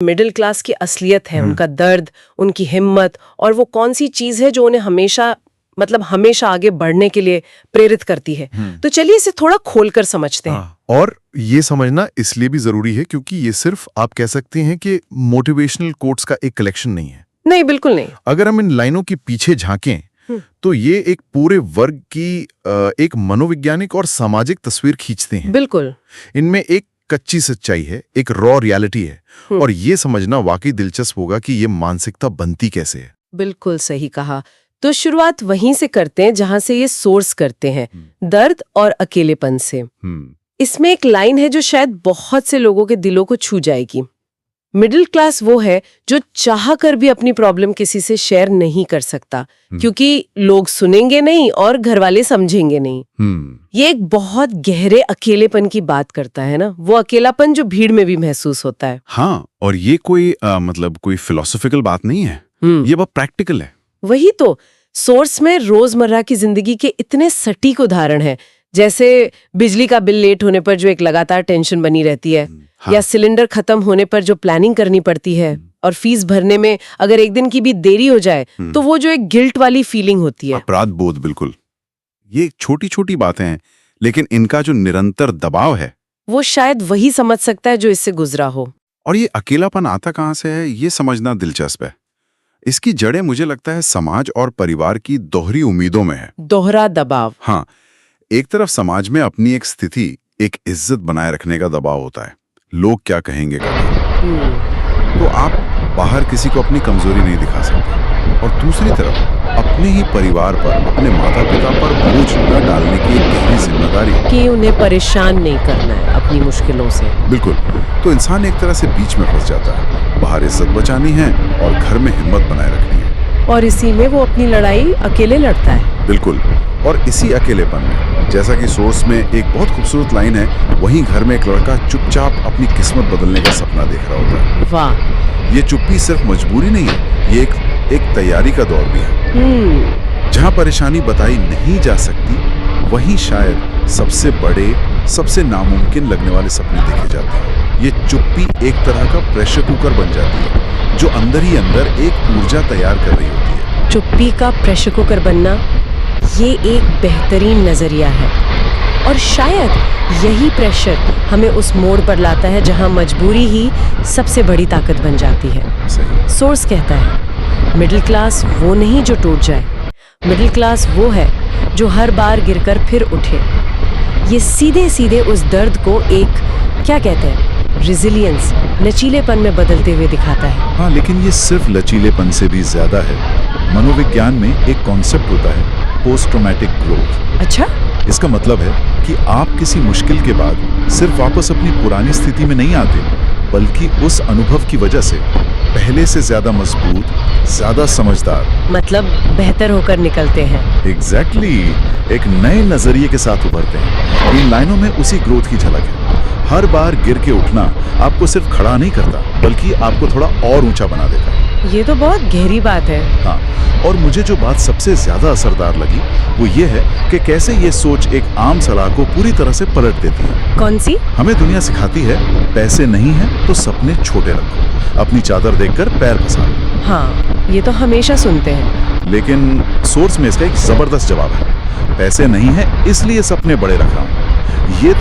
Middle class की असलियत है, उनका दर्द, उनकी हिम्मत, और वो कौन सी चीज है जो उन्हें हमेशा आगे बढ़ने के लिए प्रेरित करती है। तो चलिए इसे थोड़ा खोलकर समझते हैं। और ये समझना इसलिए भी जरूरी है क्योंकि ये सिर्फ आप कह सकते हैं कि मोटिवेशनल कोट्स का एक कलेक्शन नहीं है। नहीं, बिल्कुल नहीं। अगर हम इन लाइनों के पीछे झांकें तो ये एक पूरे वर्ग की एक मनोवैज्ञानिक और सामाजिक तस्वीर खींचते हैं। बिल्कुल। इनमें एक कच्ची सच्चाई है, एक रॉ रियलिटी है, और ये समझना वाकई दिलचस्प होगा कि ये मानसिकता बनती कैसे है। बिल्कुल सही कहा। तो शुरुआत वहीं से करते हैं जहां से ये सोर्स करते हैं, दर्द और अकेलेपन से। इसमें एक लाइन है जो शायद बहुत से लोगों के दिलों को छू जाएगी। मिडिल क्लास वो है जो चाह कर भी अपनी प्रॉब्लम किसी से शेयर नहीं कर सकता, क्योंकि लोग सुनेंगे नहीं और घर वाले समझेंगे नहीं। ये एक बहुत गहरे अकेलेपन की बात करता है ना, वो अकेलापन जो भीड़ में भी महसूस होता है। हाँ, और ये कोई कोई फिलोसॉफिकल बात नहीं है, ये बहुत प्रैक्टिकल है। वही तो, सोर्स में रोजमर्रा की जिंदगी के इतने सटीक उदाहरण हैं, जैसे बिजली का बिल लेट होने पर जो एक लगातार टेंशन बनी रहती है, या सिलेंडर खत्म होने पर जो प्लानिंग करनी पड़ती है, और फीस भरने में अगर एक दिन की भी देरी हो जाए तो वो जो एक गिल्ट वाली फीलिंग होती है, अपराध बोध। बिल्कुल, ये छोटी छोटी बातें हैं, लेकिन इनका जो निरंतर दबाव है वो शायद वही समझ सकता है जो इससे गुजरा हो। और ये अकेलापन आता कहाँ से है, ये समझना दिलचस्प है। इसकी जड़ें मुझे लगता है समाज और परिवार की दोहरी उम्मीदों में है। दोहरा दबाव। हाँ, एक तरफ समाज में अपनी एक स्थिति, एक इज्जत बनाए रखने का दबाव होता है, लोग क्या कहेंगे तो आप बाहर किसी को अपनी कमजोरी नहीं दिखा सकते। और दूसरी तरफ अपने ही परिवार पर, अपने माता पिता पर बोझ न डालने की एक गहरी जिम्मेदारी कि उन्हें परेशान नहीं करना है अपनी मुश्किलों से। बिल्कुल। तो इंसान एक तरह से बीच में फंस जाता है, बाहर इज्जत बचानी है और घर में हिम्मत बनाए रखनी है, और इसी में वो अपनी लड़ाई अकेले लड़ता है। बिल्कुल। और इसी अकेलेपन में, जैसा कि सोर्स में एक बहुत खूबसूरत लाइन है, वहीं घर में एक लड़का चुपचाप अपनी किस्मत बदलने का सपना देख रहा होता है। वाह। ये चुप्पी सिर्फ मजबूरी नहीं है, ये एक तैयारी का दौर भी है। जहां परेशानी बताई नहीं जा सकती, वहीं शायद सबसे बड़े, सबसे नामुमकिन लगने वाले सपने देखे जाते हैं। ये चुप्पी एक तरह का प्रेशर कुकर बन जाती है, जो अंदर ही अंदर एक ऊर्जा तैयार कर रही होती है। चुप्पी का प्रेशर कुकर बनना, ये एक बेहतरीन नजरिया है, और शायद यही प्रेशर हमें उस मोड़ पर लाता है जहां मजबूरी ही सबसे बड़ी ताकत बन जाती है। सही। सोर्स कहता है मिडिल क्लास वो नहीं जो टूट जाए, मिडिल क्लास वो है जो हर बार गिरकर फिर उठे। ये सीधे सीधे उस दर्द को एक, क्या कहते हैं, रेजिलियंस, लचीलेपन में बदलते हुए दिखाता है। हाँ, लेकिन ये सिर्फ लचीलेपन से भी ज्यादा है। मनोविज्ञान में एक कॉन्सेप्ट होता है, पोस्ट ट्रॉमेटिक ग्रोथ। अच्छा? इसका मतलब है कि आप किसी मुश्किल के बाद सिर्फ वापस अपनी पुरानी स्थिति में नहीं आते, बल्कि उस अनुभव की वजह से पहले से ज्यादा मजबूत, ज्यादा समझदार, मतलब बेहतर होकर निकलते हैं। एग्जैक्टली, एक नए नजरिए के साथ उभरते हैं। इन लाइनों में उसी ग्रोथ की झलक है। हर बार गिर के उठना आपको सिर्फ खड़ा नहीं करता, बल्कि आपको थोड़ा और ऊंचा बना देता है। ये तो बहुत गहरी बात है। हाँ, और मुझे जो बात सबसे ज्यादा असरदार लगी वो ये है कि कैसे ये सोच एक आम सलाह को पूरी तरह से पलट देती है। कौन सी? हमें दुनिया सिखाती है, पैसे नहीं है तो सपने छोटे रखो, अपनी चादर देखकर पैर फंसा लो। हाँ, ये तो हमेशा सुनते हैं। लेकिन सोर्स में इसका एक जबरदस्त जवाब है, पैसे नहीं है इसलिए सपने बड़े रख रहा हूँ। ये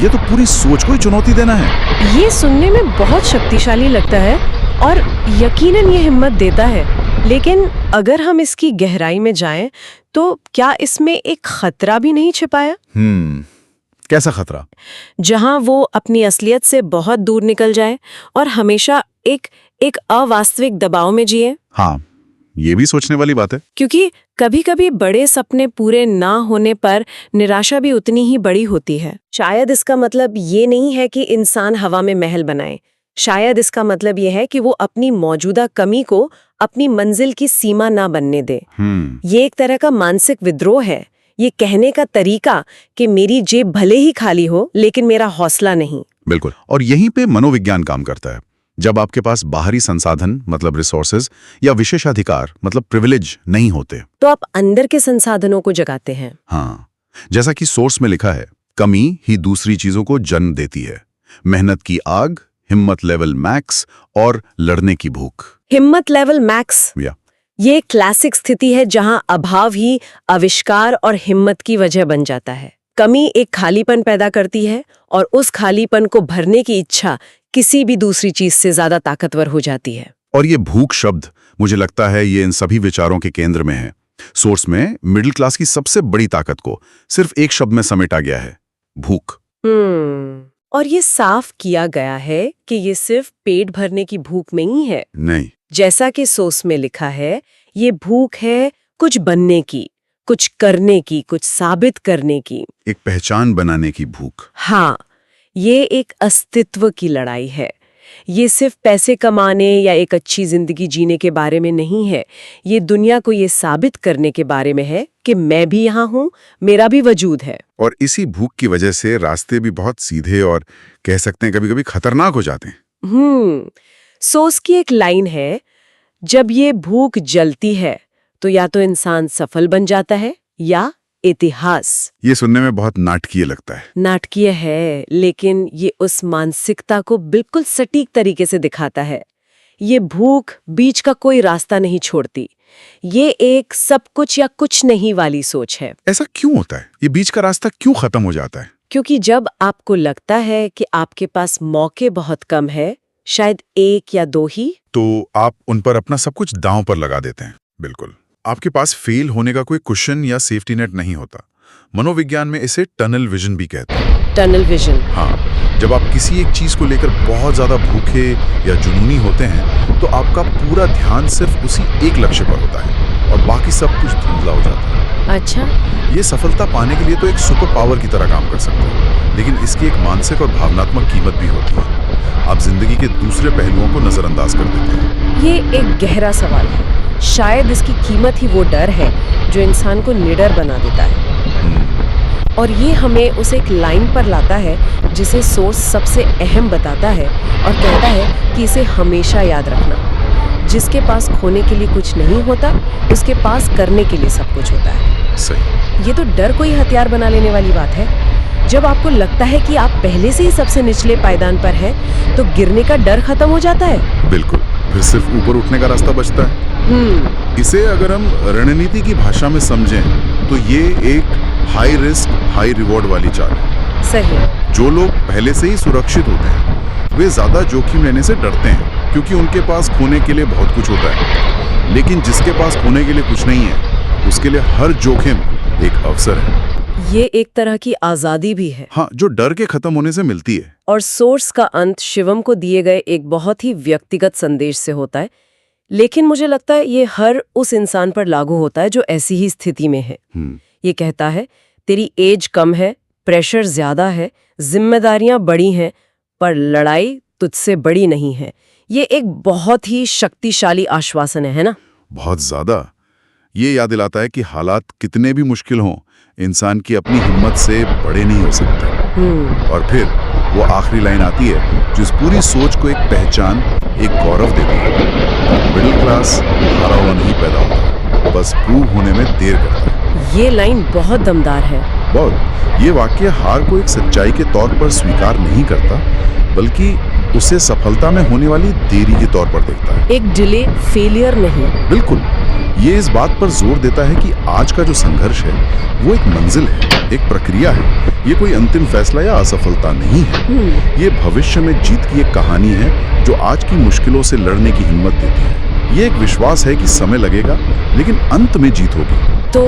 तो पूरी सोच को ही चुनौती देना है। ये सुनने में बहुत शक्तिशाली लगता है और यकीनन ये हिम्मत देता है, लेकिन अगर हम इसकी गहराई में जाएं तो क्या इसमें एक खतरा भी नहीं छिपाया? कैसा खतरा? जहां वो अपनी असलियत से बहुत दूर निकल जाए और हमेशा एक अवास्तविक दबाव में जिए। हाँ, ये भी सोचने वाली बात है, क्योंकि कभी-कभी बड़े सपने पूरे ना होने पर निराशा भी उतनी ही बड़ी होती है। शायद इसका मतलब ये नहीं है कि इंसान हवा में महल बनाए, शायद इसका मतलब यह है कि वो अपनी मौजूदा कमी को अपनी मंजिल की सीमा ना बनने दे। ये एक तरह का मानसिक विद्रोह है, ये कहने का तरीका कि मेरी जेब भले ही खाली हो लेकिन मेरा हौसला नहीं। बिल्कुल। और यहीं पे मनोविज्ञान काम करता है। जब आपके पास बाहरी संसाधन मतलब रिसोर्सेज या विशेषाधिकार मतलब प्रिविलेज नहीं होते, तो आप अंदर के संसाधनों को जगाते हैं। हाँ, जैसा कि सोर्स में लिखा है, कमी ही दूसरी चीजों को जन्म देती है। मेहनत की आग हिम्मत लेवल मैक्स और लड़ने की भूख। हिम्मत लेवल मैक्स, या ये क्लासिक स्थिति है जहां अभाव ही आविष्कार और हिम्मत की वजह बन जाता है। कमी एक खालीपन पैदा करती है और उस खालीपन को भरने की इच्छा किसी भी दूसरी चीज से ज्यादा ताकतवर हो जाती है। और ये भूख शब्द, मुझे लगता है ये इन सभी विचारों के केंद्र में है। सोर्स में मिडिल क्लास की सबसे बड़ी ताकत को सिर्फ एक शब्द में समेटा गया है, भूख। और ये साफ किया गया है कि ये सिर्फ पेट भरने की भूख नहीं है। नहीं, जैसा कि सोर्स में लिखा है, ये भूख है कुछ बनने की, कुछ करने की, कुछ साबित करने की, एक पहचान बनाने की भूख। हाँ, ये एक अस्तित्व की लड़ाई है। ये सिर्फ पैसे कमाने या एक अच्छी जिंदगी जीने के बारे में नहीं है। ये दुनिया को ये साबित करने के बारे में है कि मैं भी यहाँ हूँ, मेरा भी वजूद है। और इसी भूख की वजह से रास्ते भी बहुत सीधे और कह सकते हैं कभी-कभी खतरनाक हो जाते हैं। सोर्स की एक लाइन है, जब ये भूख जलती है तो या तो इंसान सफल बन जाता है या इतिहास। ये सुनने में बहुत नाटकीय लगता है। नाटकीय है, लेकिन ये उस मानसिकता को बिल्कुल सटीक तरीके से दिखाता है। ये भूख बीच का कोई रास्ता नहीं छोड़ती। ये एक सब कुछ या कुछ नहीं वाली सोच है। ऐसा क्यों होता है? ये बीच का रास्ता क्यों खत्म हो जाता है? क्योंकि जब आपको लगता है कि आपके पास मौके बहुत कम है, शायद एक या दो ही, तो आप उन पर अपना सब कुछ दांव पर लगा देते हैं। बिल्कुल, आपके पास फेल होने का कोई कुशन या सेफ्टी नेट नहीं होता। मनोविज्ञान में इसे टनल विजन भी कहते हैं। Tunnel vision. हाँ, जब आप किसी एक चीज को लेकर बहुत ज्यादा भूखे या जुनूनी होते हैं तो आपका पूरा ध्यान सिर्फ उसी एक लक्ष्य पर होता है और बाकी सब कुछ धुंधला हो जाता है। अच्छा, ये सफलता पाने के लिए तो एक सुपर पावर की तरह काम कर सकते हैं, लेकिन इसकी एक मानसिक और भावनात्मक कीमत भी होती है। आप जिंदगी के दूसरे पहलुओं को नजरअंदाज कर देते हैं। ये एक गहरा सवाल है। शायद इसकी कीमत ही वो डर है जो इंसान को निडर बना देता है। और ये हमें उस एक लाइन पर लाता है जिसे सोर्स सबसे अहम बताता है और कहता है कि इसे हमेशा याद रखना। जिसके पास खोने के लिए कुछ नहीं होता, उसके पास करने के लिए सब कुछ होता है। सही। ये तो डर को ही हथियार बना लेने वाली बात है। जब आपको लगता है कि आप पहले से ही सबसे निचले पायदान पर हैं, तो गिरने का डर खत्म हो जाता है। बिल्कुल, फिर सिर्फ ऊपर उठने का रास्ता बचता है। इसे अगर हम रणनीति की भाषा में समझें तो ये एक हाई रिस्क हाई रिवॉर्ड वाली चाल है। सही। जो लोग पहले से ही सुरक्षित होते हैं वे ज्यादा जोखिम लेने से डरते हैं क्योंकि उनके पास खोने के लिए बहुत कुछ होता है। लेकिन जिसके पास खोने के लिए कुछ नहीं है, उसके लिए हर जोखिम एक अवसर है। ये एक तरह की आजादी भी है। हाँ, जो डर के खत्म होने से मिलती है। और सोर्स का अंत शिवम को दिए गए एक बहुत ही व्यक्तिगत संदेश से होता है, लेकिन मुझे लगता है ये हर उस इंसान पर लागू होता है जो ऐसी ही स्थिति में है। ये कहता है, तेरी एज कम है, प्रेशर ज्यादा है, जिम्मेदारियां बड़ी हैं, पर लड़ाई तुझसे बड़ी नहीं है। ये एक बहुत ही शक्तिशाली आश्वासन है ना? बहुत ज्यादा। ये याद दिलाता है कि हालात कितने भी मुश्किल हों, इंसान की अपनी हिम्मत से बड़े नहीं हो सकते। और फिर वो आखिरी लाइन आती है जो इस पूरी सोच को एक पहचान, एक गौरव देती है। मिडिल क्लास हारा हुआ नहीं पैदा होता, बस प्रूव होने में देर करता है। ये लाइन बहुत दमदार है। बहुत। ये वाक्य हार को एक सच्चाई के तौर पर स्वीकार नहीं करता, बल्कि उसे सफलता में होने वाली देरी के तौर पर देखता है। एक डिले, फेलियर नहीं। बिल्कुल। ये इस बात पर जोर देता है कि आज का जो संघर्ष है वो एक मंजिल है, एक प्रक्रिया है। ये कोई अंतिम फैसला या असफलता नहीं है। ये भविष्य में जीत की एक कहानी है जो आज की मुश्किलों से लड़ने की हिम्मत देती है। ये एक विश्वास है कि समय लगेगा, लेकिन अंत में जीत होगी। तो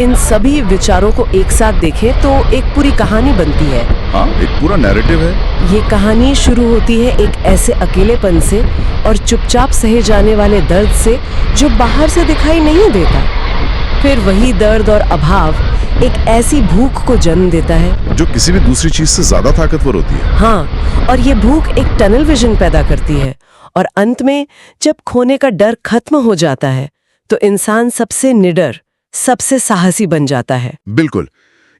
इन सभी विचारों को एक साथ देखें तो एक पूरी कहानी बनती है। हाँ, एक पूरा नैरेटिव है। ये कहानी शुरू होती है एक ऐसे अकेलेपन से और चुपचाप सहे जाने वाले दर्द से जो बाहर से दिखाई नहीं देता। फिर वही दर्द और अभाव एक ऐसी भूख को जन्म देता है जो किसी भी दूसरी चीज से ज्यादा ताकतवर होती है। हाँ, और ये भूख एक टनल विजन पैदा करती है। और अंत में जब खोने का डर खत्म हो जाता है तो इंसान सबसे निडर, सबसे साहसी बन जाता है। बिल्कुल।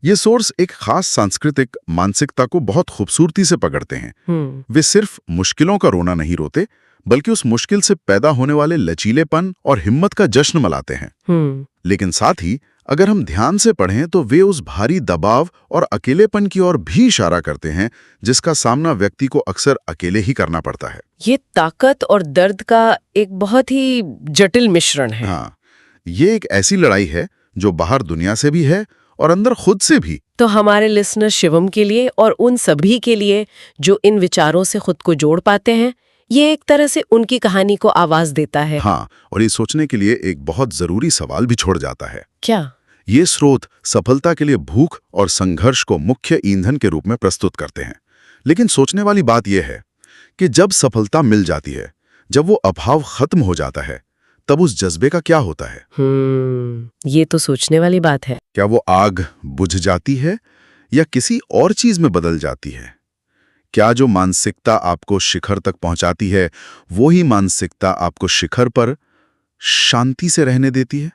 ये सोर्स एक खास सांस्कृतिक मानसिकता को बहुत खूबसूरती से पकड़ते हैं। वे सिर्फ मुश्किलों का रोना नहीं रोते, बल्कि उस मुश्किल से पैदा होने वाले लचीलेपन और हिम्मत का जश्न मनाते हैं। लेकिन साथ ही अगर हम ध्यान से पढ़ें तो वे उस भारी दबाव और अकेलेपन की ओर भी इशारा करते हैं जिसका सामना व्यक्ति को अक्सर अकेले ही करना पड़ता है। ये ताकत और दर्द का एक बहुत ही जटिल मिश्रण है। हाँ, ये एक ऐसी लड़ाई है जो बाहर दुनिया से भी है और अंदर खुद से भी। तो हमारे लिसनर शिवम के लिए और उन सभी के लिए जो इन विचारों से खुद को जोड़ पाते हैं, ये एक तरह से उनकी कहानी को आवाज देता है। हाँ, और ये सोचने के लिए एक बहुत जरूरी सवाल भी छोड़ जाता है। क्या? ये स्रोत सफलता के लिए भूख और संघर्ष को मुख्य ईंधन के रूप में प्रस्तुत करते हैं, लेकिन सोचने वाली बात यह है कि जब सफलता मिल जाती है, जब वो अभाव खत्म हो जाता है, तब उस जज्बे का क्या होता है? ये तो सोचने वाली बात है। क्या वो आग बुझ जाती है या किसी और चीज में बदल जाती है? क्या जो मानसिकता आपको शिखर तक पहुंचाती है, वो ही मानसिकता आपको शिखर पर शांति से रहने देती है?